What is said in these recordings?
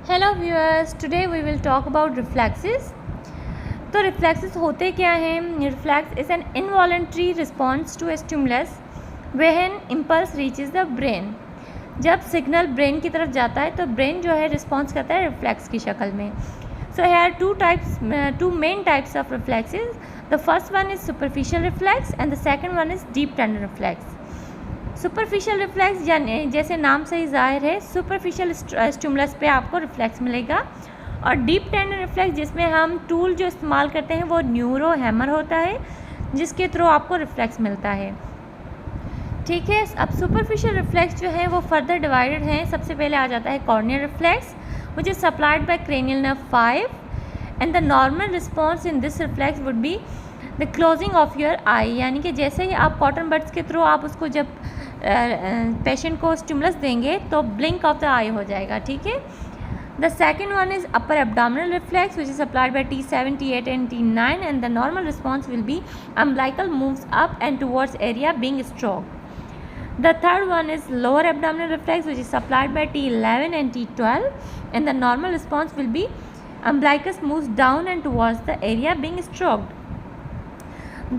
Hello viewers, today we will talk about reflexes. तो reflexes होते क्या हैं? Reflex is an involuntary response to a stimulus when impulse reaches the brain. जब signal brain की तरफ जाता है तो ब्रेन जो है रिस्पॉन्स करता है रिफ्लेक्स की शक्ल में। So here two main types of reflexes. The first one is superficial reflex and the second one is deep tendon reflex. Superficial reflex जैसे नाम से ही जाहिर है, सुपरफिशियल स्टिमुलस पे आपको रिफ्लेक्स मिलेगा। और डीप टेंडर रिफ्लेक्स जिसमें हम टूल जो इस्तेमाल करते हैं वो न्यूरो हैमर होता है, जिसके थ्रू आपको रिफ्लेक्स मिलता है। ठीक है, अब सुपरफिशियल रिफ्लेक्स जो है वो फर्दर डिवाइडेड हैं। सबसे पहले आ जाता है corneal reflex which is supplied by cranial nerve 5 and the normal response in this reflex would be the closing of your eye. यानी कि जैसे ही आप कॉटन बड्स के थ्रू आप उसको जब पेशेंट को स्टिमुलस देंगे तो ब्लिंक ऑफ द आई हो जाएगा। ठीक है, the second one is upper abdominal reflex which is applied by T7, T8 and T9 and the normal response will be umbilical moves up and towards area being stroked. The third one is lower abdominal reflex which is supplied by T11 and T12 and the normal response will be umbilicus moves down and towards the area being stroked.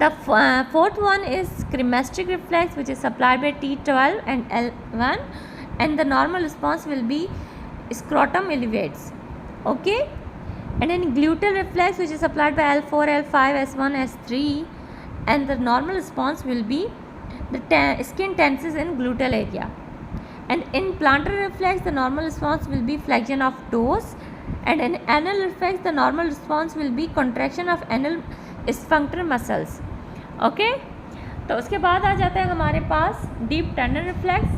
The fourth one is cremasteric reflex which is supplied by T12 and L1 and the normal response will be scrotum elevates. Okay, and then gluteal reflex which is supplied by L4, L5, S1, S3 and the normal response will be the skin tenses in gluteal area. And in plantar reflex the normal response will be flexion of toes and in anal reflex the normal response will be contraction of anal sphincter muscles. Okay, तो उसके बाद आ जाता है हमारे पास deep tendon reflex.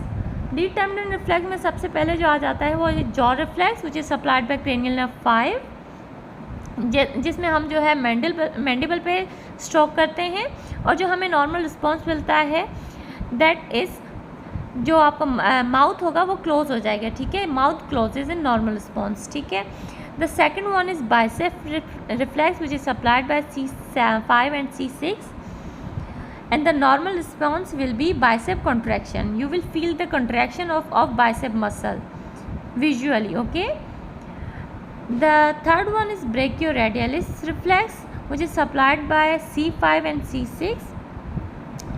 Deep tendon reflex में सबसे पहले जो आ जाता है वो jaw reflex which is supplied by cranial nerve 5, जिसमें हम जो है मैंडिबल पे स्ट्रोक करते हैं और जो हमें नॉर्मल रिस्पॉन्स मिलता है दैट इज़ जो आपका माउथ होगा वो क्लोज हो जाएगा। ठीक है, mouth closes in normal response. ठीक है, the second one is bicep reflex which is supplied by C5 and C6 and the normal response will be bicep contraction. You will feel the contraction of bicep muscle visually. Okay, the third one is brachioradialis reflex which is supplied by C5 and C6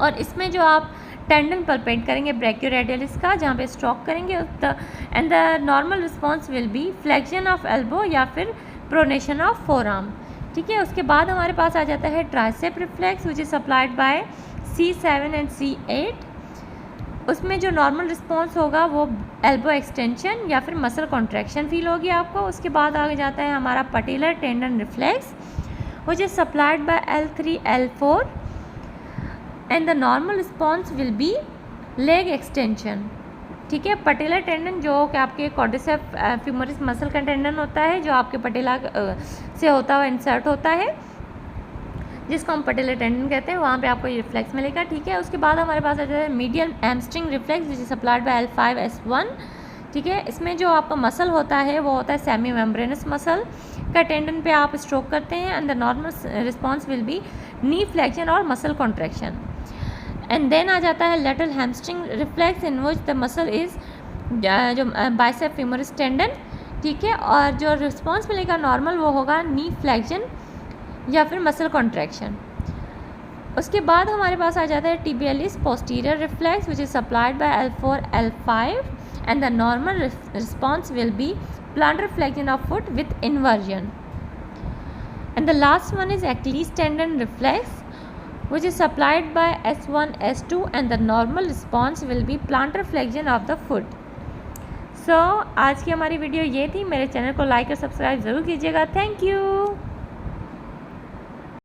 और इसमें जो आप tendon palpate करेंगे ब्रैकियोरेडियलिस का, जहाँ पे stroke करेंगे and the normal response will be flexion of elbow या फिर प्रोनेशन ऑफ फोरआर्म। ठीक है, उसके बाद हमारे पास आ जाता है tricep reflex which is supplied bye C7 and C8। उसमें जो नॉर्मल रिस्पॉन्स होगा वो एल्बो एक्सटेंशन या फिर मसल कॉन्ट्रैक्शन फील होगी आपको। उसके बाद आ जाता है हमारा patellar tendon reflex which is supplied bye L3, L4 and the normal response will be leg extension. ठीक है, पटेला टेंडन जो कि आपके क्वाड्रिसेप फ्यूमरस मसल का टेंडन होता है जो आपके पटेला से होता हुआ इंसर्ट होता है, जिसको हम पटेला टेंडन कहते हैं, वहाँ पे आपको ये रिफ्लेक्स मिलेगा। ठीक है, उसके बाद हमारे पास आ जाता है medial hamstring reflex which is supplied bye L5, S1। ठीक है, इसमें जो आपका मसल होता है वो होता है सेमी मेम्ब्रेनस मसल का टेंडन पे आप स्ट्रोक करते हैं and the normal response will be knee flexion और मसल कॉन्ट्रैक्शन। एंड देन आ जाता है lateral hamstring reflex in which the muscle is जो बाइसेप फ्यूमरस टेंडन। ठीक है, और जो रिस्पॉन्स मिलेगा नॉर्मल वो होगा नी फ्लेक्शन या फिर मसल कॉन्ट्रैक्शन। उसके बाद हमारे पास आ जाता है tibialis posterior reflex which is supplied by L4, L5 and the normal response will be plantar flexion of foot with inversion. And the last one is Achilles tendon reflex which is supplied by S1, S2 and the normal response will be plantar flexion of the foot. So आज की हमारी video ये थी। मेरे channel को like और subscribe ज़रूर कीजिएगा। Thank you.